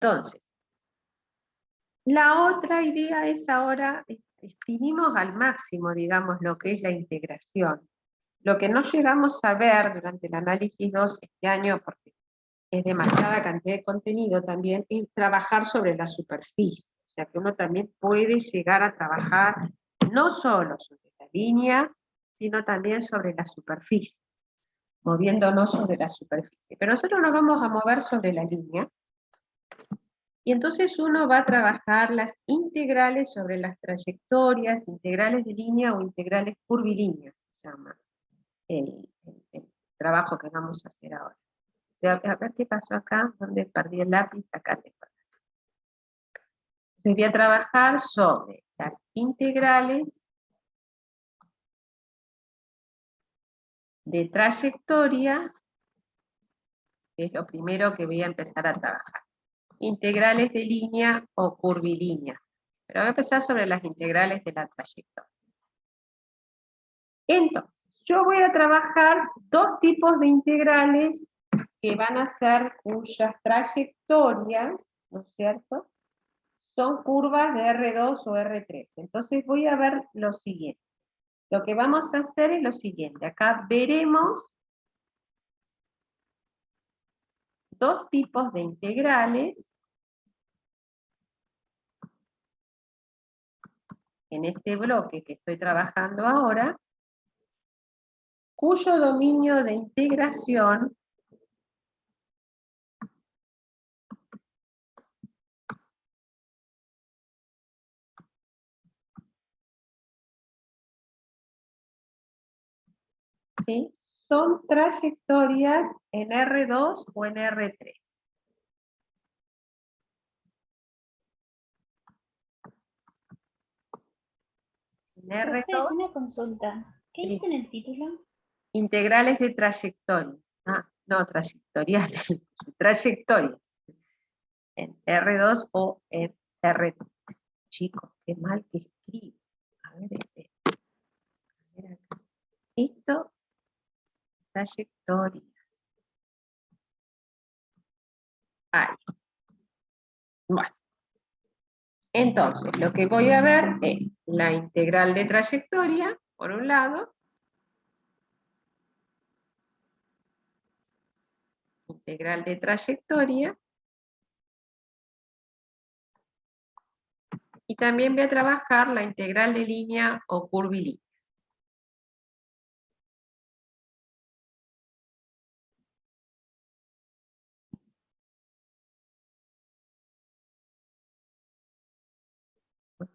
Entonces, la otra idea es ahora, exprimimos al máximo, digamos, lo que es la integración. Lo que no llegamos a ver durante el análisis 2 este año, porque es demasiada cantidad de contenido también, es trabajar sobre la superficie. O sea, que uno también puede llegar a trabajar no solo sobre la línea, sino también sobre la superficie, moviéndonos sobre la superficie. Pero nosotros nos vamos a mover sobre la línea, y entonces uno va a trabajar las integrales sobre las trayectorias, integrales de línea o integrales curvilíneas, se llama el trabajo que vamos a hacer ahora. O sea, a ver qué pasó acá, donde perdí el lápiz, acá te perdí. Entonces voy a trabajar sobre las integrales de trayectoria, que es lo primero que voy a empezar a trabajar. Integrales de línea o curvilínea. Pero voy a empezar sobre las integrales de la trayectoria. Entonces, yo voy a trabajar dos tipos de integrales que van a ser cuyas trayectorias, ¿no es cierto?, son curvas de R2 o R3. Entonces voy a ver lo siguiente. Lo que vamos a hacer es lo siguiente. Acá veremos dos tipos de integrales en este bloque que estoy trabajando ahora, cuyo dominio de integración ¿sí?, son trayectorias en R2 o en R3. En Profe, R2, una consulta. ¿Qué sí, dice en el título? integrales de trayectoria. Ah, no, trayectoriales. Trayectorias. En R2 o en R3. Chicos, qué mal que escribo. A ver, a ver acá. Esto, trayectorias. Ahí. Bueno. Entonces, lo que voy a ver es la integral de trayectoria, por un lado, integral de trayectoria, y también voy a trabajar la integral de línea o curvilínea.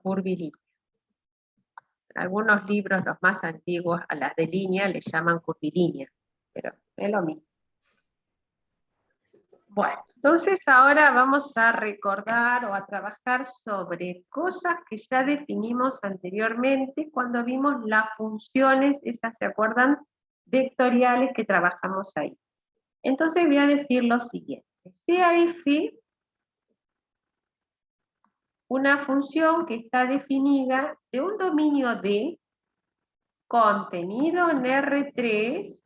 Curvilínea. Algunos libros, los más antiguos, a las de línea le llaman curvilínea, pero es lo mismo. Bueno, entonces ahora vamos a recordar o a trabajar sobre cosas que ya definimos anteriormente cuando vimos las funciones, esas, ¿se acuerdan?, vectoriales que trabajamos ahí. Entonces voy a decir lo siguiente. Sea f una función que está definida de un dominio D contenido en R3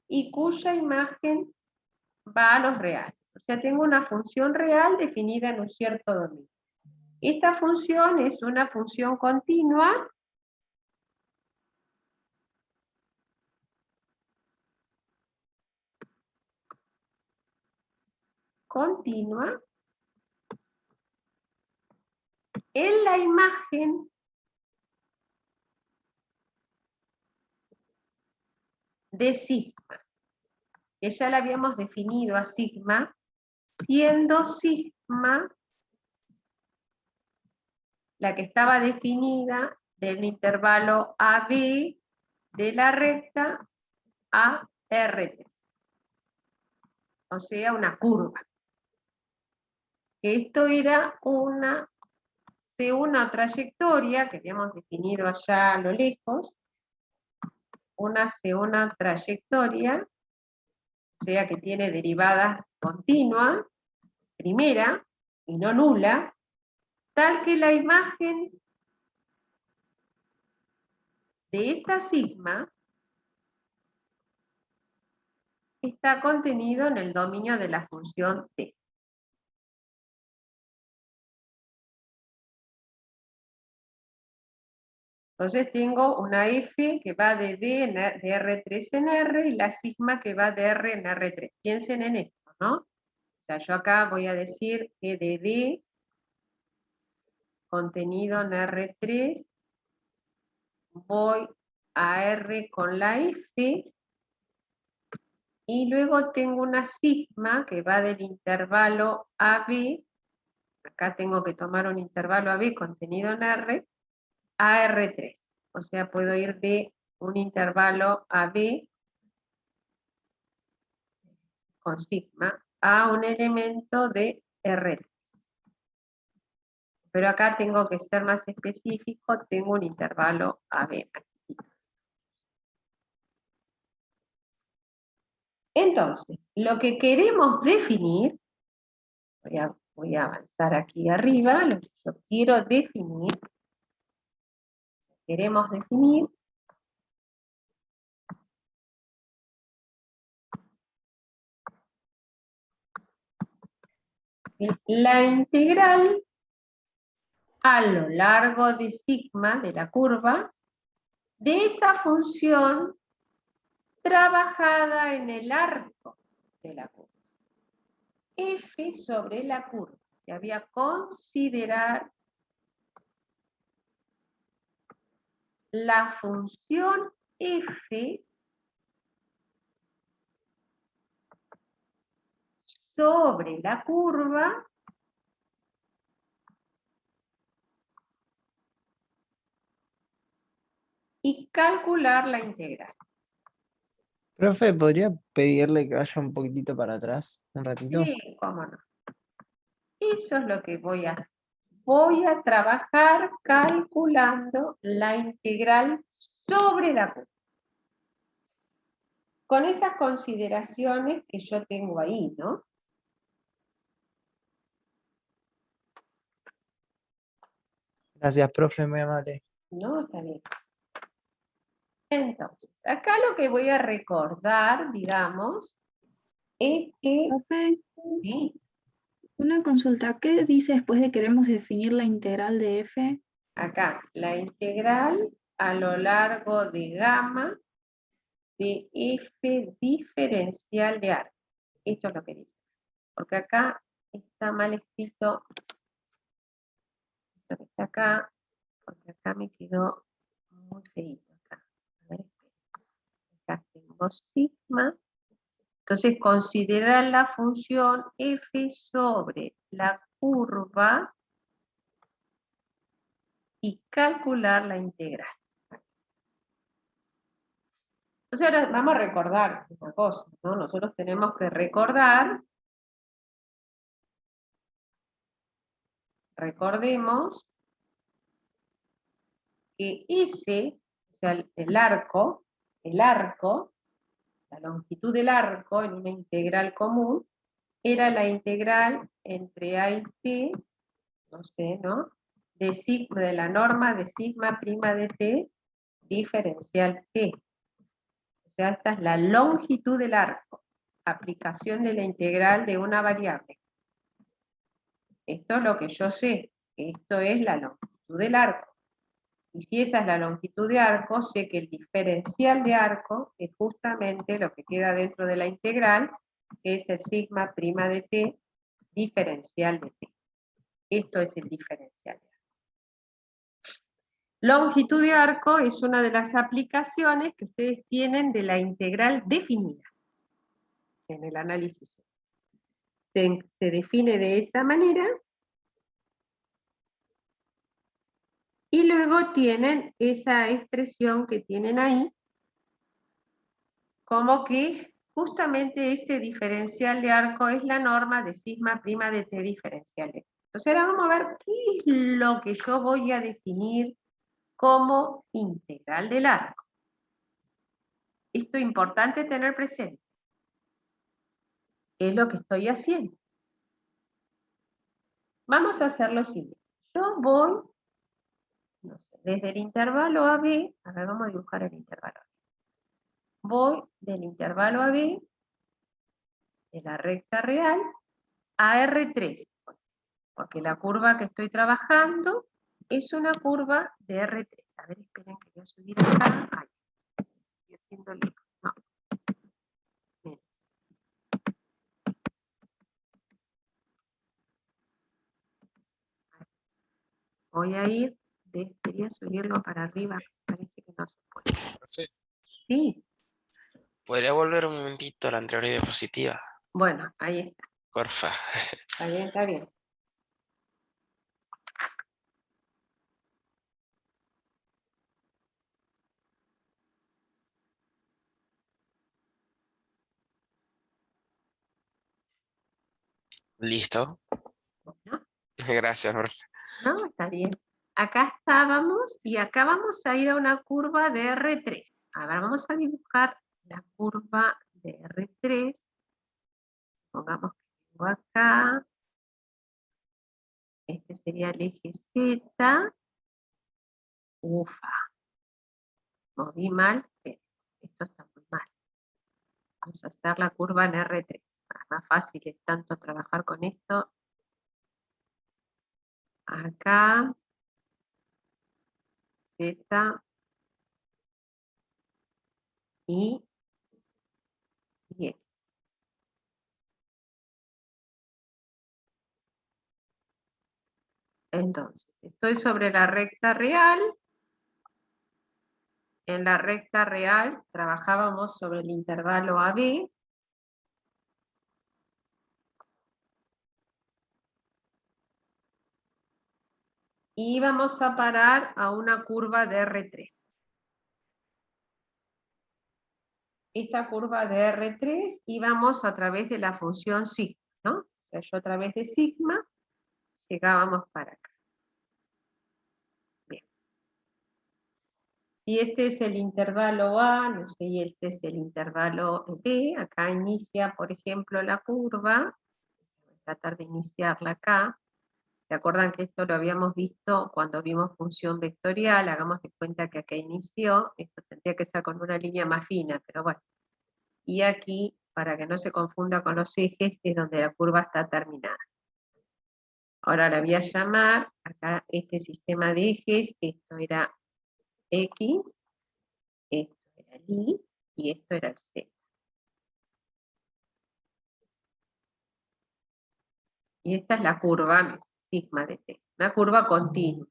y cuya imagen va a los reales. O sea, tengo una función real definida en un cierto dominio. Esta función es una función continua en la imagen de sigma, que ya la habíamos definido a sigma, siendo sigma la que estaba definida del intervalo AB de la recta a R3, o sea, una curva. Esto era una trayectoria que habíamos definido allá a lo lejos, una trayectoria, o sea que tiene derivadas continuas, primera, y no nula, tal que la imagen de esta sigma está contenido en el dominio de la función t. Entonces tengo una F que va de R3 en R y la sigma que va de R en R3. Piensen en esto, ¿no? O sea, yo acá voy a decir que de D contenido en R3 voy a R con la F y luego tengo una sigma que va del intervalo AB, acá tengo que tomar un intervalo AB contenido en R, a R3. O sea, puedo ir de un intervalo AB con sigma a un elemento de R3. Pero acá tengo que ser más específico, tengo un intervalo AB más chiquito. Entonces, lo que queremos definir, voy a avanzar aquí arriba, lo que yo quiero definir, queremos definir la integral a lo largo de sigma de la curva de esa función trabajada en el arco de la curva. F sobre la curva. Se había considerar la función F sobre la curva y calcular la integral. Profe, ¿podría pedirle que vaya un poquitito para atrás, un ratito? Sí, cómo no. Eso es lo que voy a hacer. Voy a trabajar calculando la integral sobre la curva. Con esas consideraciones que yo tengo ahí, ¿no? Gracias, profe, muy amable. No, está bien. Entonces, acá lo que voy a recordar, digamos, es que... Profe, Sí, una consulta. ¿Qué dice después de queremos definir la integral de f? acá, la integral a lo largo de gamma de f diferencial de arco. Esto es lo que dice. Porque acá está mal escrito. Esto que está acá, porque acá me quedó muy feito. Acá. A ver, acá tengo sigma. Entonces, considerar la función f sobre la curva y calcular la integral. Entonces ahora vamos a recordar una cosa, ¿no? Nosotros tenemos que recordemos que ese, o sea, el arco, la longitud del arco en una integral común, era la integral entre A y T, no sé, ¿no? De la norma de sigma prima de T diferencial T. O sea, esta es la longitud del arco, aplicación de la integral de una variable. Esto es lo que yo sé, que esto es la longitud del arco. Y si esa es la longitud de arco, sé que el diferencial de arco es justamente lo que queda dentro de la integral, que es el sigma prima de t diferencial de t. Esto es el diferencial de arco. Longitud de arco es una de las aplicaciones que ustedes tienen de la integral definida en el análisis. Se define de esa manera. Y luego tienen esa expresión que tienen ahí, como que justamente este diferencial de arco es la norma de sigma prima de t diferencial de t. Entonces ahora vamos a ver qué es lo que yo voy a definir como integral del arco. Esto es importante tener presente. Es lo que estoy haciendo. Vamos a hacer lo siguiente. Yo voy, no sé, desde el intervalo AB, a ver, vamos a dibujar el intervalo AB. Voy del intervalo AB, de la recta real, a R3, porque la curva que estoy trabajando es una curva de R3. A ver, esperen que voy a subir acá. Ay, estoy haciendo lejos. No. Menos. Voy a ir, quería subirlo para arriba, parece que no se puede. Profe, Sí, ¿podría volver un momentito a la anterior diapositiva? bueno, ahí está. Porfa. Está bien, está bien. ¿Listo? Bueno, Gracias, profe. no, está bien. Acá estábamos y acá vamos a ir a una curva de R3. A ver, vamos a dibujar la curva de R3. Pongamos que tengo acá. Este sería el eje Z. Ufa, moví mal, pero esto está muy mal. Vamos a hacer la curva en R3. Más fácil es tanto trabajar con esto. Acá, Z y X. Entonces, estoy sobre la recta real. En la recta real trabajábamos sobre el intervalo AB. Y vamos a parar a una curva de R3. Esta curva de R3 íbamos a través de la función sigma, ¿no? O sea, yo a través de sigma llegábamos para acá. Bien. Y este es el intervalo A, no sé, y este es el intervalo B. Acá inicia, por ejemplo, la curva. Voy a tratar de iniciarla acá. ¿Se acuerdan que esto lo habíamos visto cuando vimos función vectorial? Hagamos de cuenta que acá inició. Esto tendría que ser con una línea más fina, pero bueno. Y aquí, para que no se confunda con los ejes, es donde la curva está terminada. Ahora la voy a llamar, acá este sistema de ejes, esto era X, esto era el Y, y esto era el Z. Y esta es la curva sigma de T, una curva continua.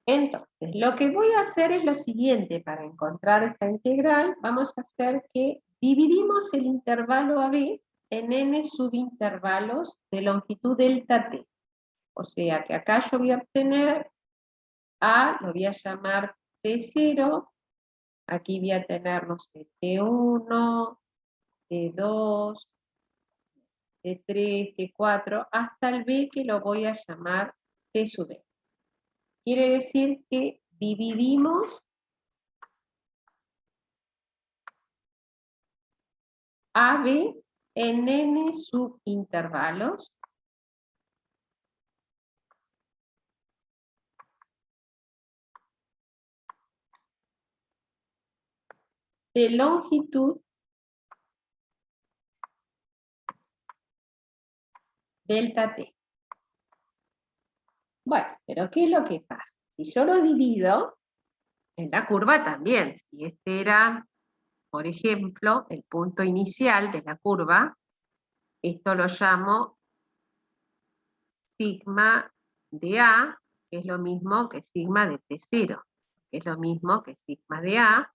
Entonces, lo que voy a hacer es lo siguiente, para encontrar esta integral, vamos a hacer que dividimos el intervalo AB en n subintervalos de longitud delta t. O sea que acá yo voy a obtener A, lo voy a llamar T0, aquí voy a tener, no sé, T1, T2, T3, T4, hasta el B que lo voy a llamar T sub B. Quiere decir que dividimos AB en n subintervalos de longitud delta t. Bueno, pero ¿qué es lo que pasa? Si yo lo divido, en la curva también, si este era, por ejemplo, el punto inicial de la curva, esto lo llamo sigma de A, que es lo mismo que sigma de T0, que es lo mismo que sigma de A.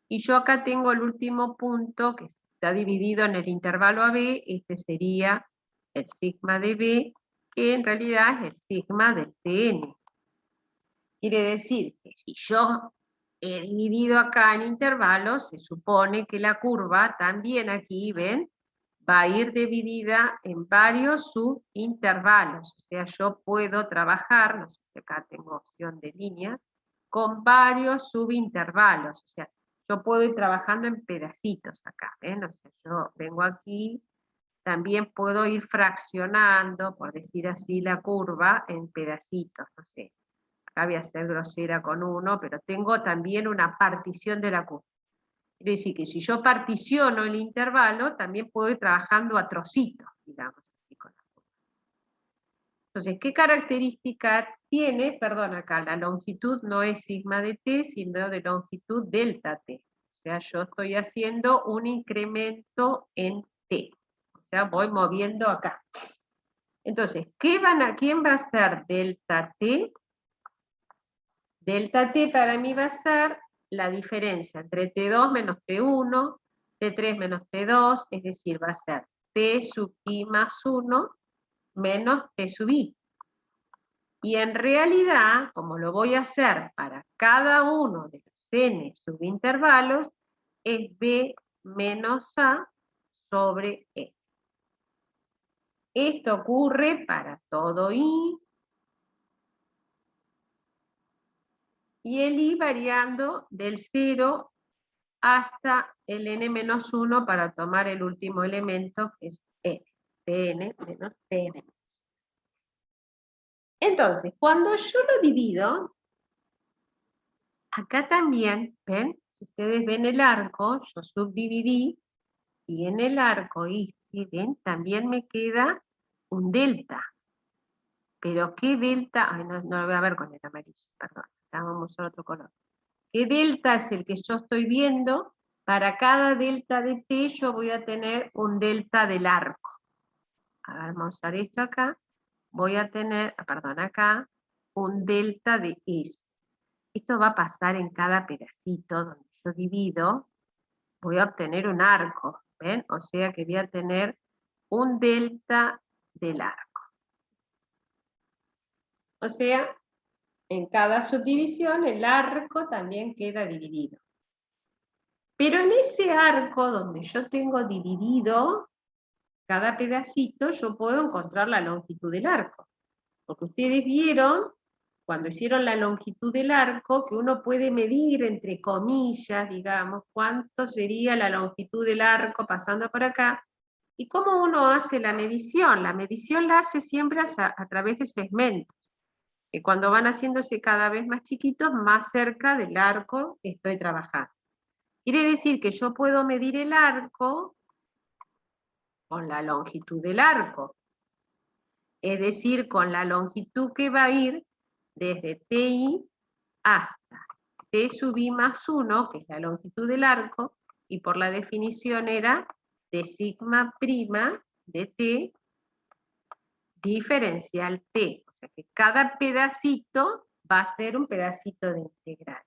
Y yo acá tengo el último punto que está dividido en el intervalo AB, este sería el sigma de B, que en realidad es el sigma del Tn. Quiere decir que si yo he dividido acá en intervalos, se supone que la curva también aquí, ¿ven? Va a ir dividida en varios subintervalos. O sea, yo puedo trabajar, no sé si acá tengo opción de línea, con varios subintervalos. O sea, yo puedo ir trabajando en pedacitos acá, ¿ven? O sea, yo vengo aquí, también puedo ir fraccionando, por decir así, la curva en pedacitos, no sé. Acá voy a ser grosera con 1, pero tengo también una partición de la curva. Quiere decir que si yo particiono el intervalo, también puedo ir trabajando a trocitos, digamos así, con la curva. Entonces, ¿qué característica tiene? Perdón, acá la longitud no es sigma de t, sino de longitud delta t. O sea, yo estoy haciendo un incremento en t. O sea, voy moviendo acá. Entonces, ¿quién va a ser delta t? Delta t para mí va a ser la diferencia entre t2 menos t1, t3 menos t2, es decir, va a ser t sub i más 1 menos t sub i. Y en realidad, como lo voy a hacer para cada uno de los n subintervalos, es b menos a sobre e. Esto ocurre para todo i, y el i variando del 0 hasta el n-1 para tomar el último elemento, que es n, tn menos tn. Entonces, cuando yo lo divido, acá también, ¿ven? Si ustedes ven el arco, yo subdividí, y en el arco, ¿ven? También me queda un delta. Pero ¿qué delta? Ay, no lo voy a ver con el amarillo, perdón, vamos a usar otro color. ¿Qué delta es el que yo estoy viendo? Para cada delta de t yo voy a tener un delta del arco. Ahora vamos a usar esto acá. Voy a tener, perdón, acá, un delta de S. Esto va a pasar en cada pedacito donde yo divido. Voy a obtener un arco, ¿ven? O sea que voy a tener un delta del arco. O sea, en cada subdivisión el arco también queda dividido. Pero en ese arco donde yo tengo dividido cada pedacito, yo puedo encontrar la longitud del arco. Porque ustedes vieron, cuando hicieron la longitud del arco, que uno puede medir, entre comillas, digamos, cuánto sería la longitud del arco pasando por acá. ¿Y cómo uno hace la medición? La medición la hace siempre a través de segmentos, que cuando van haciéndose cada vez más chiquitos, más cerca del arco estoy trabajando. Quiere decir que yo puedo medir el arco con la longitud del arco, es decir, con la longitud que va a ir desde TI hasta T sub i más 1, que es la longitud del arco, y por la definición era de sigma prima de T diferencial T. O sea que cada pedacito va a ser un pedacito de integral.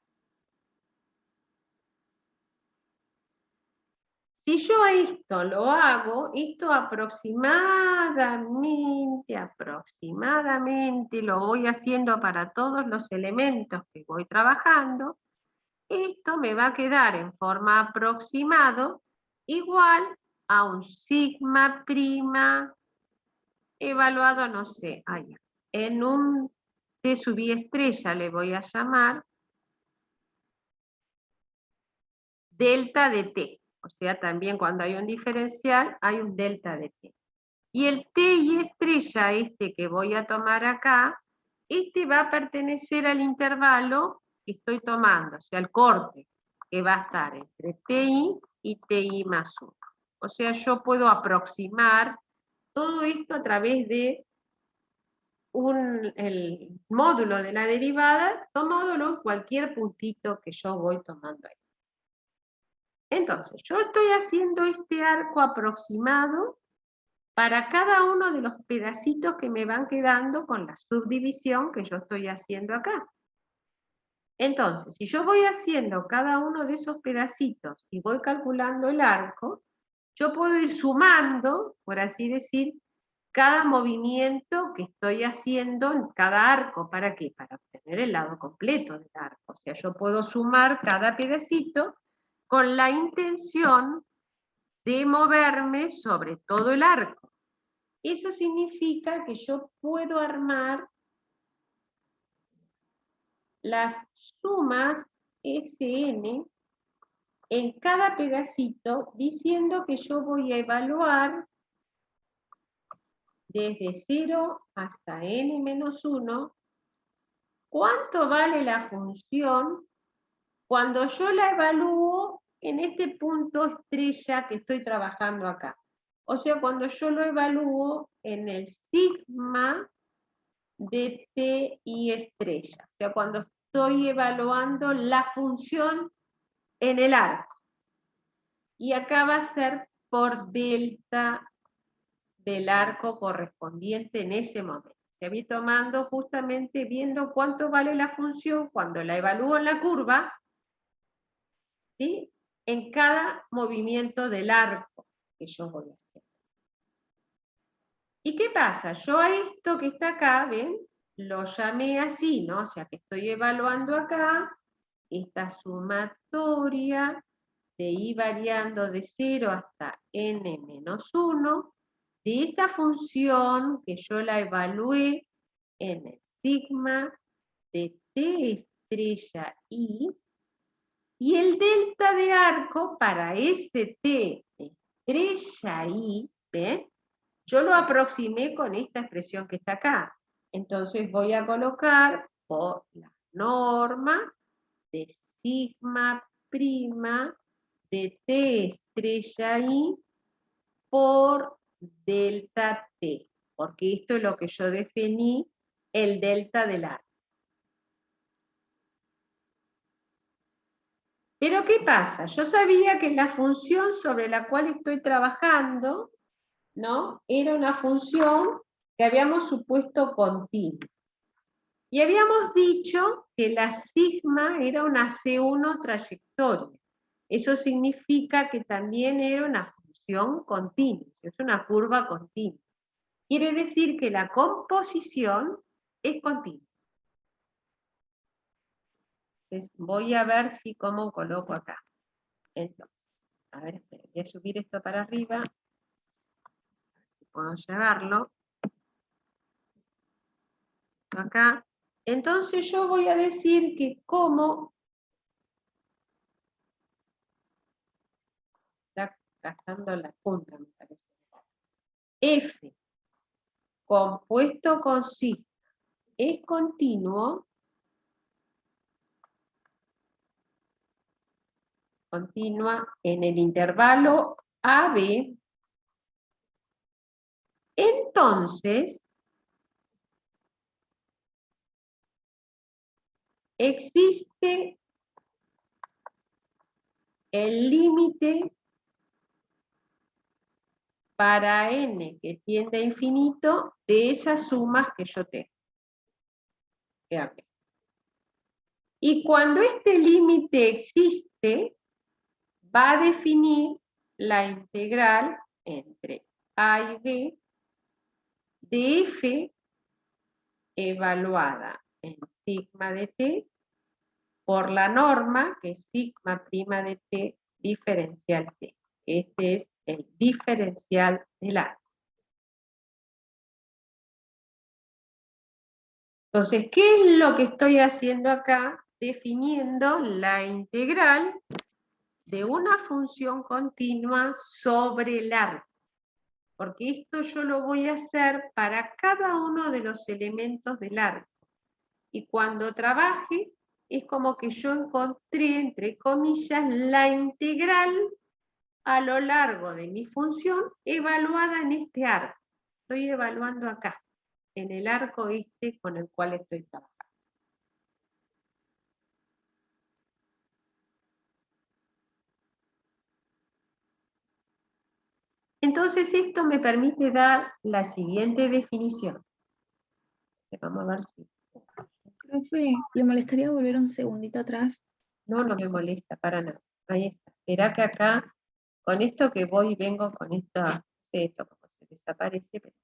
Si yo esto lo hago, esto aproximadamente lo voy haciendo para todos los elementos que voy trabajando, esto me va a quedar en forma aproximado igual a un sigma prima evaluado, no sé, en un T sub i estrella le voy a llamar delta de T. O sea, también cuando hay un diferencial, hay un delta de T. Y el T y estrella, este que voy a tomar acá, este va a pertenecer al intervalo que estoy tomando, o sea, al corte, que va a estar entre TI y TI más 1. O sea, yo puedo aproximar todo esto a través de el módulo de la derivada, tomándolo en cualquier puntito que yo voy tomando ahí. Entonces, yo estoy haciendo este arco aproximado para cada uno de los pedacitos que me van quedando con la subdivisión que yo estoy haciendo acá. Entonces, si yo voy haciendo cada uno de esos pedacitos y voy calculando el arco, yo puedo ir sumando, por así decir, cada movimiento que estoy haciendo en cada arco. ¿Para qué? Para obtener el lado completo del arco. O sea, yo puedo sumar cada pedacito con la intención de moverme sobre todo el arco. Eso significa que yo puedo armar las sumas SN en cada pedacito, diciendo que yo voy a evaluar desde 0 hasta n-1 cuánto vale la función cuando yo la evalúo en este punto estrella que estoy trabajando acá. O sea, cuando yo lo evalúo en el sigma de t y estrella. O sea, cuando estoy evaluando la función en el arco. Y acá va a ser por delta del arco correspondiente en ese momento. Se voy tomando justamente viendo cuánto vale la función cuando la evalúo en la curva, ¿sí? En cada movimiento del arco que yo voy a hacer. ¿Y qué pasa? Yo a esto que está acá, ¿ven? Lo llamé así, ¿no? O sea, que estoy evaluando acá esta sumatoria de i variando de 0 hasta n menos 1, de esta función que yo la evalué en el sigma de t estrella i, y el delta de arco para ese t estrella i, ¿ven? Yo lo aproximé con esta expresión que está acá. Entonces voy a colocar por la norma de sigma prima de t estrella i por delta t, porque esto es lo que yo definí, el delta del arco. Pero ¿qué pasa? Yo sabía que la función sobre la cual estoy trabajando, ¿no? Era una función que habíamos supuesto continua. Y habíamos dicho que la sigma era una C1 trayectoria. Eso significa que también era una función continua, es una curva continua. Quiere decir que la composición es continua. Entonces, voy a ver si cómo coloco acá. Entonces, a ver, espera, voy a subir esto para arriba. Si puedo llevarlo. Acá. Entonces yo voy a decir que como está gastando la punta, me parece. F compuesto con sigma es continuo, continua en el intervalo AB, entonces existe el límite para n que tiende a infinito de esas sumas que yo tengo. Y cuando este límite existe, va a definir la integral entre a y b de f evaluada en sigma de t por la norma, que es sigma prima de t diferencial t. Este es el diferencial del arco. Entonces, ¿qué es lo que estoy haciendo acá? Definiendo la integral de una función continua sobre el arco. Porque esto yo lo voy a hacer para cada uno de los elementos del arco. Y cuando trabaje, es como que yo encontré, entre comillas, la integral a lo largo de mi función evaluada en este arco. Estoy evaluando acá, en el arco este con el cual estoy trabajando. Entonces esto me permite dar la siguiente definición. Vamos a ver si... Profe, ¿le molestaría volver un segundito atrás? No, no me molesta para nada. Ahí está. Verá que acá, con esto que voy y vengo con esto como se desaparece, pero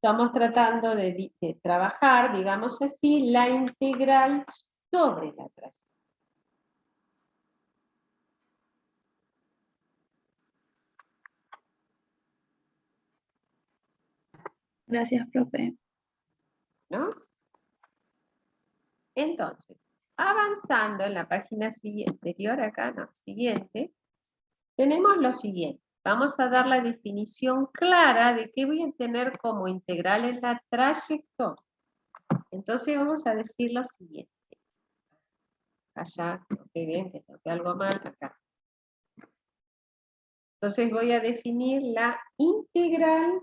estamos tratando de trabajar, digamos así, la integral sobre la trayectoria. Gracias, profe. ¿No? Entonces, avanzando en la página anterior, acá, no, siguiente, tenemos lo siguiente. Vamos a dar la definición clara de qué voy a tener como integral en la trayectoria. Entonces vamos a decir lo siguiente. Allá, que bien, que toqué algo mal, acá. Entonces voy a definir la integral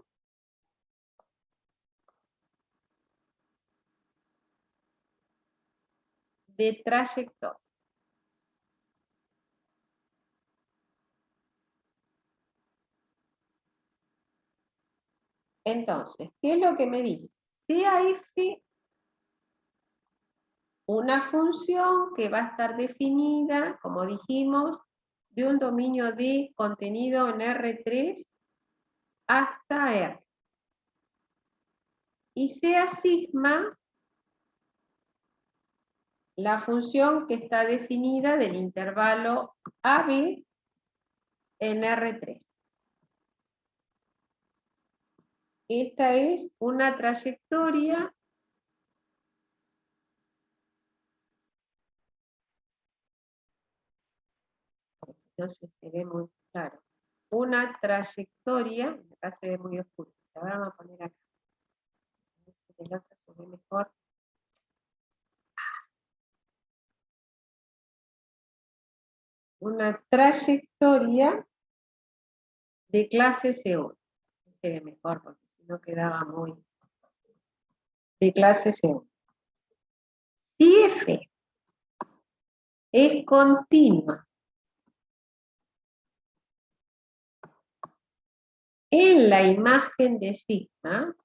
de trayectoria. Entonces, ¿qué es lo que me dice? Sea f una función que va a estar definida, como dijimos, de un dominio de contenido en R3 hasta R. Y sea sigma la función que está definida del intervalo AB en R3. Esta es una trayectoria no sé si se ve muy claro. Una trayectoria, acá se ve muy oscuro. Ahora vamos a poner acá. A ver si el otro se ve mejor. Una trayectoria de clase C1. Se ve mejor porque si no quedaba muy... De clase C1. Si F es continua en la imagen de sigma,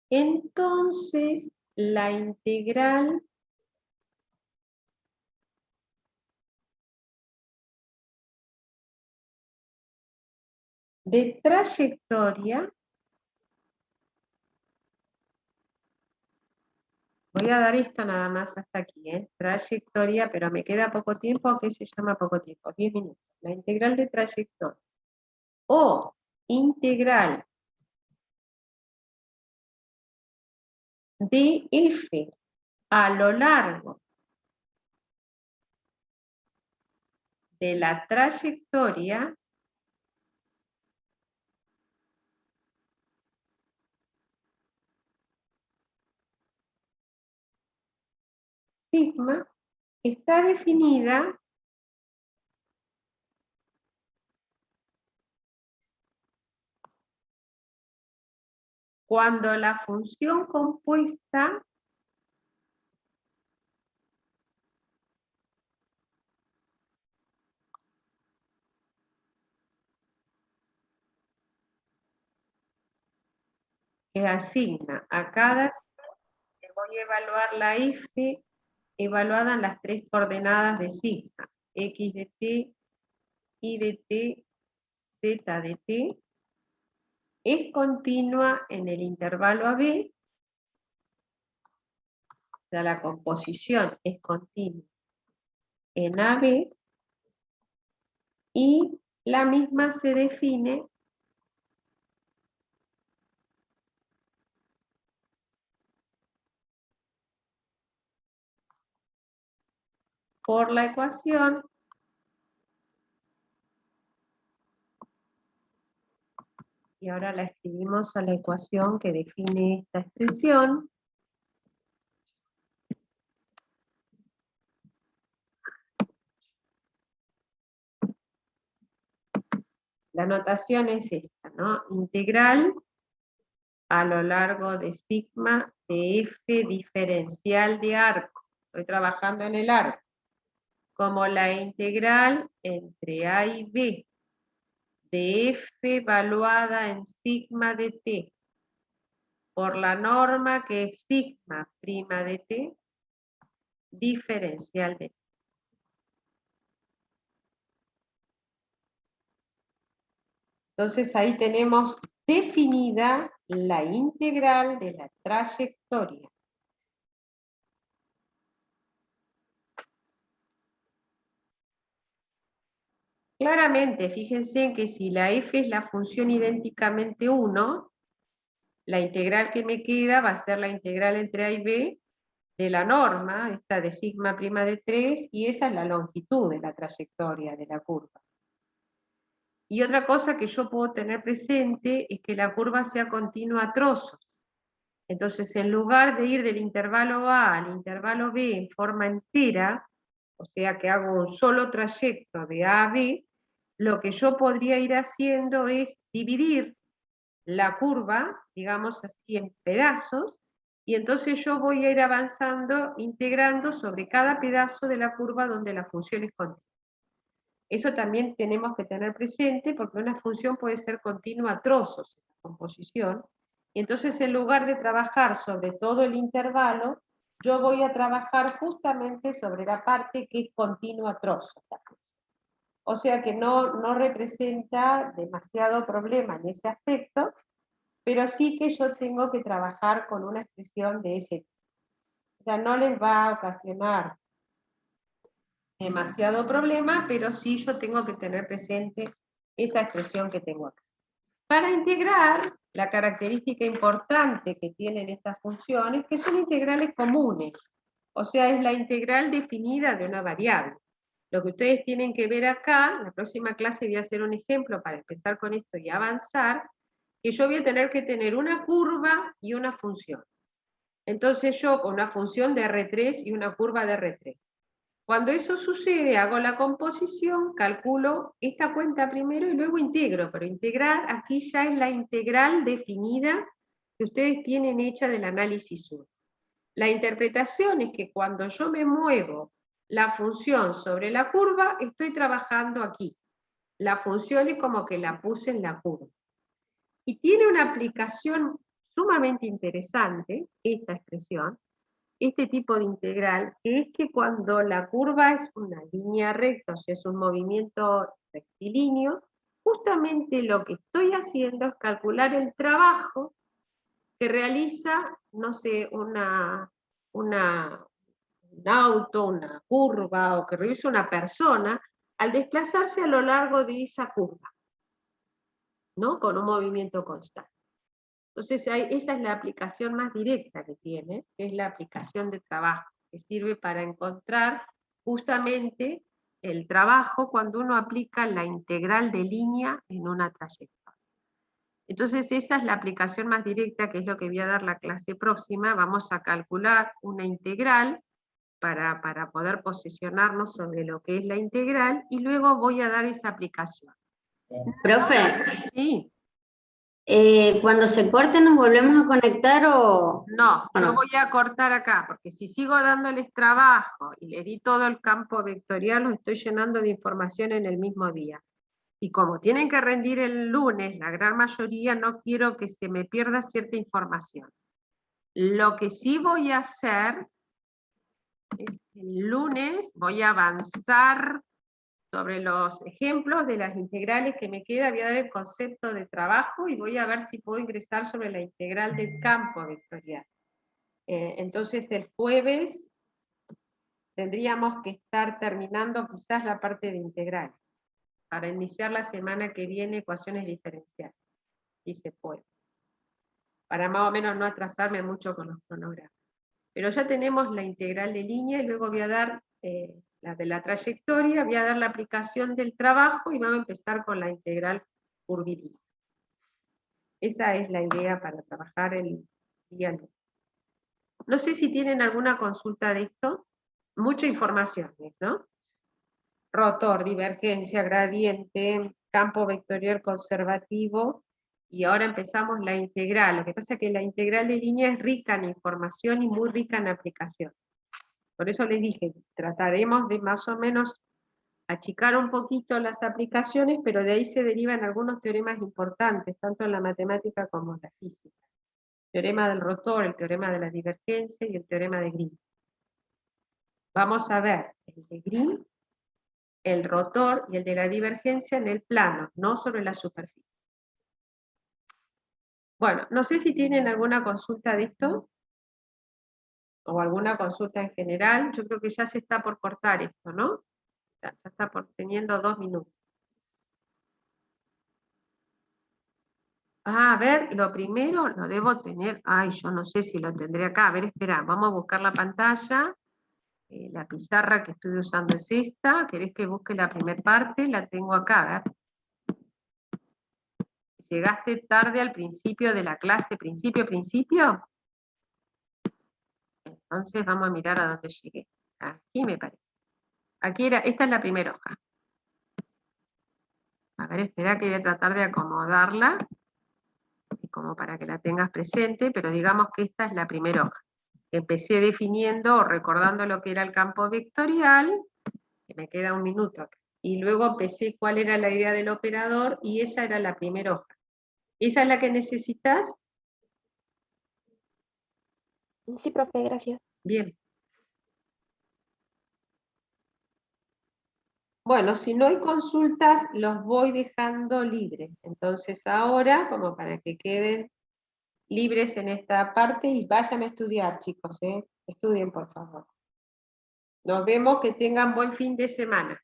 entonces la integral de trayectoria, voy a dar esto nada más hasta aquí, trayectoria, pero me queda poco tiempo, ¿qué se llama poco tiempo? 10 minutos. La integral de trayectoria o integral de f a lo largo de la trayectoria sigma está definida cuando la función compuesta que asigna a cada, voy a evaluar la f evaluada en las tres coordenadas de sigma, x de t, y de t, z de t, es continua en el intervalo AB, o sea, la composición es continua en AB, y la misma se define por la ecuación y ahora la escribimos a la ecuación que define esta expresión. La notación es esta, ¿no? Integral a lo largo de sigma de f diferencial de arco. Estoy trabajando en el arco. Como la integral entre a y b de f evaluada en sigma de t por la norma que es sigma prima de t diferencial de t. Entonces ahí tenemos definida la integral de la trayectoria. Claramente, fíjense en que si la f es la función idénticamente 1, la integral que me queda va a ser la integral entre a y b de la norma, esta de sigma prima de 3, y esa es la longitud de la trayectoria de la curva. Y otra cosa que yo puedo tener presente es que la curva sea continua a trozos. Entonces, en lugar de ir del intervalo A al intervalo B en forma entera, o sea que hago un solo trayecto de A a B, lo que yo podría ir haciendo es dividir la curva, digamos así, en pedazos, Y entonces yo voy a ir avanzando, integrando sobre cada pedazo de la curva donde la función es continua. Eso también tenemos que tener presente porque una función puede ser continua a trozos en la composición, y entonces en lugar de trabajar sobre todo el intervalo, yo voy a trabajar justamente sobre la parte que es continua a trozos. O sea que no representa demasiado problema en ese aspecto, pero sí que yo tengo que trabajar con una expresión de ese tipo. O sea, no les va a ocasionar demasiado problema, pero sí yo tengo que tener presente esa expresión que tengo acá. Para integrar, la característica importante que tienen estas funciones, que son integrales comunes, o sea, es la integral definida de una variable. Lo que ustedes tienen que ver acá, en la próxima clase voy a hacer un ejemplo para empezar con esto y avanzar, que yo voy a tener que tener una curva y una función. Entonces yo con una función de R3 y una curva de R3. Cuando eso sucede, hago la composición, calculo esta cuenta primero y luego integro, pero integrar aquí ya es la integral definida que ustedes tienen hecha del análisis 1. La interpretación es que cuando yo me muevo la función sobre la curva, estoy trabajando aquí. La función es como que la puse en la curva. Y tiene una aplicación sumamente interesante, esta expresión, este tipo de integral, que es que cuando la curva es una línea recta, o sea, es un movimiento rectilíneo, justamente lo que estoy haciendo es calcular el trabajo que realiza, no sé, un auto, una curva, o que realiza una persona, al desplazarse a lo largo de esa curva, ¿no? Con un movimiento constante. Entonces, esa es la aplicación más directa que tiene, que es la aplicación de trabajo, que sirve para encontrar justamente el trabajo cuando uno aplica la integral de línea en una trayectoria. Entonces, esa es la aplicación más directa, que es lo que voy a dar la clase próxima. Vamos a calcular una integral para poder posicionarnos sobre lo que es la integral, y luego voy a dar esa aplicación. Profe, Sí. cuando se corte nos volvemos a conectar o... No, ¿o yo no? voy a cortar acá, porque si sigo dándoles trabajo y les di todo el campo vectorial, los estoy llenando de información en el mismo día. Y como tienen que rendir el lunes, la gran mayoría, no quiero que se me pierda cierta información. Lo que sí voy a hacer es que el lunes voy a avanzar sobre los ejemplos de las integrales que me queda, voy a dar el concepto de trabajo y voy a ver si puedo ingresar sobre la integral del campo vectorial. Entonces el jueves tendríamos que estar terminando quizás la parte de integral, para iniciar la semana que viene ecuaciones diferenciales, si se puede, para más o menos no atrasarme mucho con los cronogramas. Pero ya tenemos la integral de línea, y luego voy a dar la de la trayectoria, voy a dar la aplicación del trabajo, y vamos a empezar con la integral curvilínea. Esa es la idea para trabajar el día lunes. No sé si tienen alguna consulta de esto. Mucha información, ¿no? Rotor, divergencia, gradiente, campo vectorial conservativo, y ahora empezamos la integral. Lo que pasa es que la integral de línea es rica en información y muy rica en aplicación. Por eso les dije, trataremos de más o menos achicar un poquito las aplicaciones, pero de ahí se derivan algunos teoremas importantes, tanto en la matemática como en la física. El teorema del rotor, el teorema de la divergencia y el teorema de Green. Vamos a ver el de Green, el rotor y el de la divergencia en el plano, no sobre la superficie. Bueno, no sé si tienen alguna consulta de esto, o alguna consulta en general. Yo creo que ya se está por cortar esto, ¿no? Ya está por teniendo 2 minutos. Ah, a ver, lo primero lo debo tener, ay, yo no sé si lo tendré acá. A ver, espera, vamos a buscar la pantalla. La pizarra que estoy usando es esta. ¿Querés que busque la primera parte? La tengo acá, a ver. ¿Llegaste tarde al principio de la clase? ¿Principio? Entonces vamos a mirar a dónde llegué. Aquí me parece. Aquí era, esta es la primera hoja. A ver, espera que voy a tratar de acomodarla. como para que la tengas presente, pero digamos que esta es la primera hoja. Empecé definiendo o recordando lo que era el campo vectorial, que me queda un minuto acá, y luego empecé cuál era la idea del operador, y esa era la primera hoja. ¿Esa es la que necesitas? Sí, profe, gracias. Bien. Bueno, si no hay consultas, los voy dejando libres. Entonces ahora, como para que queden libres en esta parte, y vayan a estudiar, chicos, ¿eh? Estudien, por favor. Nos vemos, que tengan buen fin de semana.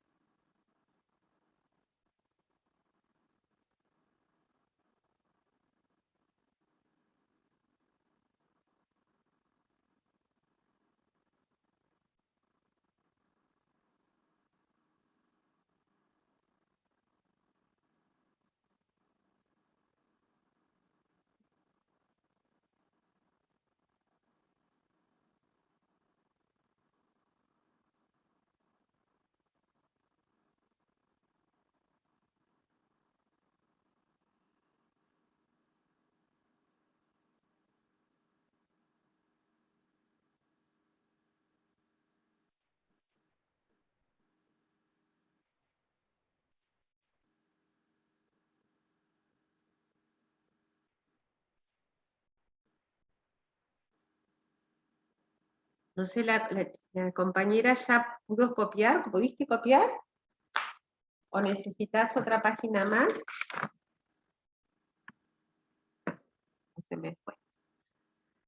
No sé, la compañera ya pudo copiar. ¿Pudiste copiar? ¿O necesitas otra página más? No se me